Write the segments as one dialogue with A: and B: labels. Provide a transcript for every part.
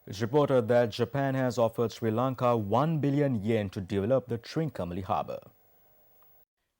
A: It's reported that Japan has offered Sri Lanka 1 billion yen to develop the Trincomalee harbour.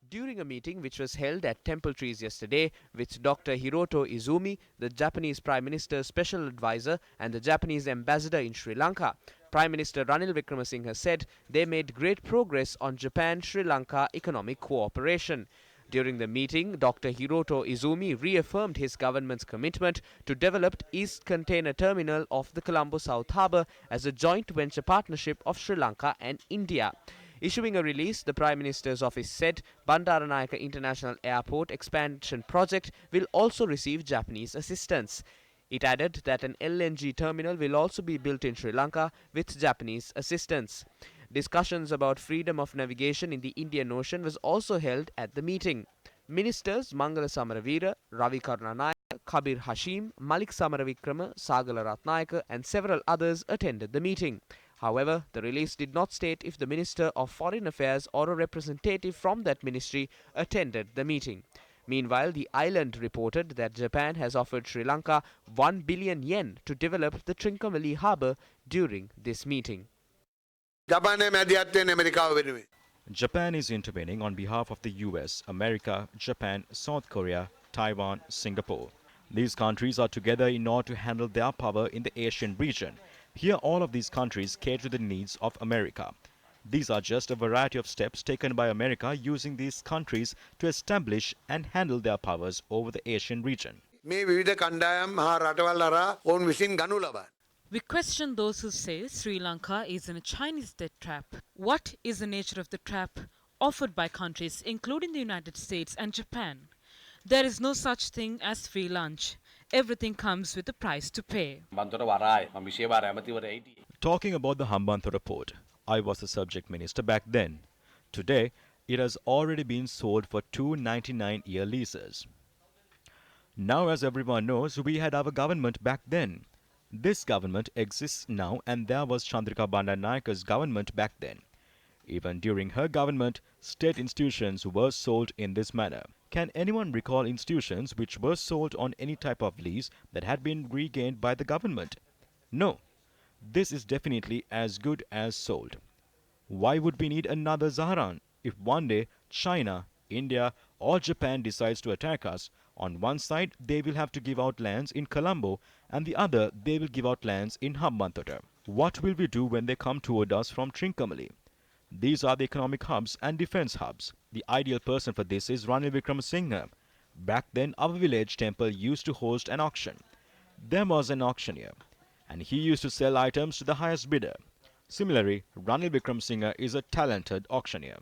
B: During a meeting which was held at Temple Trees yesterday with Dr. Hiroto Izumi, the Japanese Prime Minister's special advisor and the Japanese ambassador in Sri Lanka, Prime Minister Ranil Wickremesinghe said they made great progress on Japan-Sri Lanka economic cooperation. During the meeting, Dr. Hiroto Izumi reaffirmed his government's commitment to develop East Container Terminal of the Colombo South Harbour as a joint venture partnership of Sri Lanka and India. Issuing a release, the Prime Minister's office said Bandaranayake International Airport expansion project will also receive Japanese assistance. It added that an LNG terminal will also be built in Sri Lanka with Japanese assistance. Discussions about freedom of navigation in the Indian Ocean was also held at the meeting. Ministers Mangala Samaravira, Ravi Karunanayake, Kabir Hashim, Malik Samaravikrama, Sagala Ratnayaka and several others attended the meeting. However, the release did not state if the Minister of Foreign Affairs or a representative from that ministry attended the meeting. Meanwhile, the island reported that Japan has offered Sri Lanka 1 billion yen to develop the Trincomalee harbour during this meeting.
A: Japan is intervening on behalf of the US, America, Japan, South Korea, Taiwan, Singapore. These countries are together in order to handle their power in the Asian region. Here, all of these countries cater to the needs of America. These are just a variety of steps taken by America using these countries to establish and handle their powers over the Asian region.
C: We question those who say Sri Lanka is in a Chinese debt trap. What is the nature of the trap offered by countries including the United States and Japan? There is no such thing as free lunch. Everything comes with a price to pay.
A: Talking about the Hambantota port, I was the subject minister back then. Today, it has already been sold for 299-year leases. Now, as everyone knows, we had our government back then. This government exists now, and there was Chandrika Bandaranaike's government back then. Even during her government, state institutions were sold in this manner. Can anyone recall institutions which were sold on any type of lease that had been regained by the government? No. This is definitely as good as sold. Why would we need another Zaharan if one day China, India, or Japan decides to attack us? On one side, they will have to give out lands in Colombo, and the other, they will give out lands in Hambantota. What will we do when they come toward us from Trincomalee? These are the economic hubs and defense hubs. The ideal person for this is Ranil Wickremesinghe. Back then, our village temple used to host an auction. There was an auctioneer, and he used to sell items to the highest bidder. Similarly, Ranil Wickremesinghe is a talented auctioneer.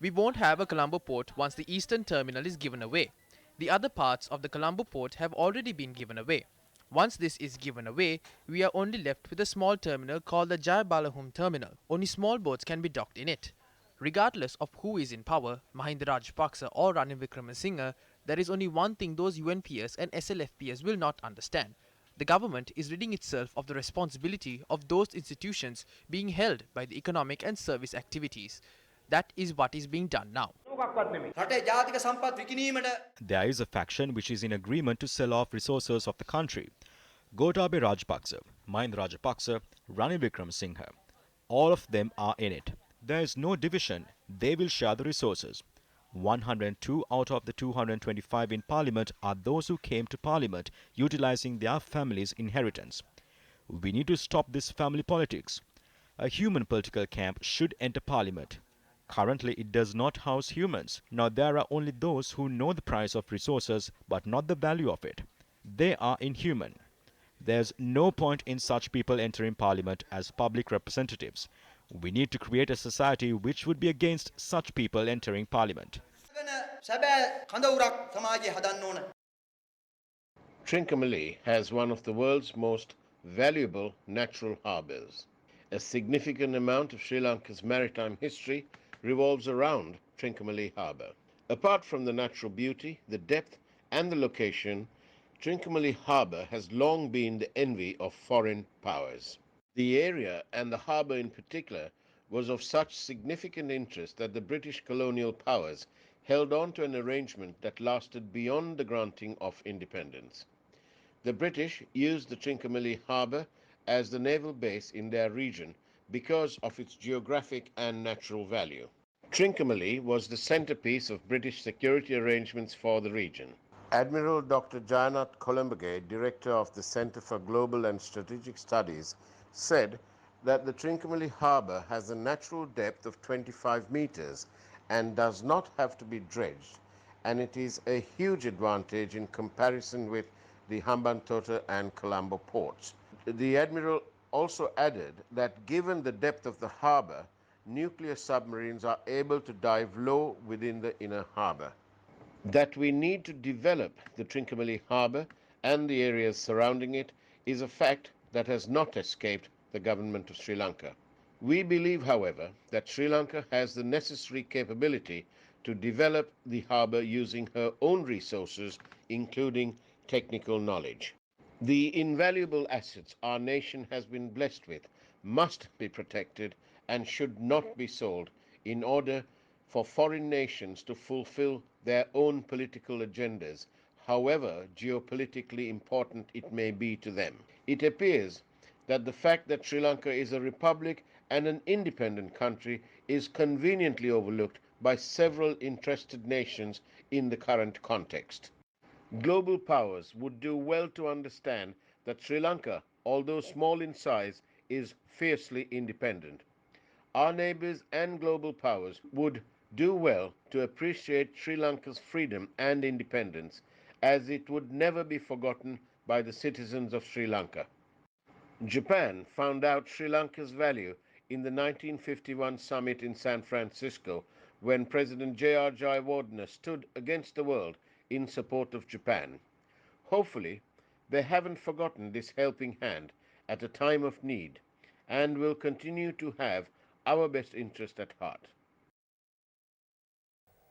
B: We won't have a Colombo port once the eastern terminal is given away. The other parts of the Colombo port have already been given away. Once this is given away, we are only left with a small terminal called the Jayabalahum terminal. Only small boats can be docked in it. Regardless of who is in power, Mahinda Rajapaksa or Ranil Wickremesinghe, there is only one thing those UNPS and SLFPS will not understand. The government is ridding itself of the responsibility of those institutions being held by the economic and service activities. That is what is being done now.
A: There is a faction which is in agreement to sell off resources of the country. Gotabaya Rajapaksa, Mahinda Rajapaksa, Ranil Wickremesinghe. All of them are in it. There is no division. They will share the resources. 102 out of the 225 in Parliament are those who came to Parliament utilizing their family's inheritance. We need to stop this family politics. A human political camp should enter Parliament. Currently, it does not house humans. Now, there are only those who know the price of resources but not the value of it. They are inhuman. There's no point in such people entering Parliament as public representatives. We need to create a society which would be against such people entering Parliament.
D: Trincomalee has one of the world's most valuable natural harbours. A significant amount of Sri Lanka's maritime history revolves around Trincomalee Harbour. Apart from the natural beauty, the depth and the location, Trincomalee Harbour has long been the envy of foreign powers. The area, and the harbour in particular, was of such significant interest that the British colonial powers held on to an arrangement that lasted beyond the granting of independence. The British used the Trincomalee harbour as the naval base in their region because of its geographic and natural value. Trincomalee was the centrepiece of British security arrangements for the region. Admiral Dr. Jayannath Columbage, director of the Centre for Global and Strategic Studies, said that the Trincomalee harbour has a natural depth of 25 metres and does not have to be dredged, and it is a huge advantage in comparison with the Hambantota and Colombo ports. The Admiral also added that given the depth of the harbour, nuclear submarines are able to dive low within the inner harbour. That we need to develop the Trincomalee harbour and the areas surrounding it is a fact that has not escaped the government of Sri Lanka. We believe, however, that Sri Lanka has the necessary capability to develop the harbour using her own resources, including technical knowledge. The invaluable assets our nation has been blessed with must be protected and should not be sold in order for foreign nations to fulfill their own political agendas, however geopolitically important it may be to them. It appears that the fact that Sri Lanka is a republic and an independent country is conveniently overlooked by several interested nations in the current context. Global powers would do well to understand that Sri Lanka, although small in size, is fiercely independent. Our neighbours and global powers would do well to appreciate Sri Lanka's freedom and independence, as it would never be forgotten by the citizens of Sri Lanka. Japan found out Sri Lanka's value in the 1951 summit in San Francisco when President J.R. Jayawardena stood against the world in support of Japan. Hopefully, they haven't forgotten this helping hand at a time of need and will continue to have our best interest at heart.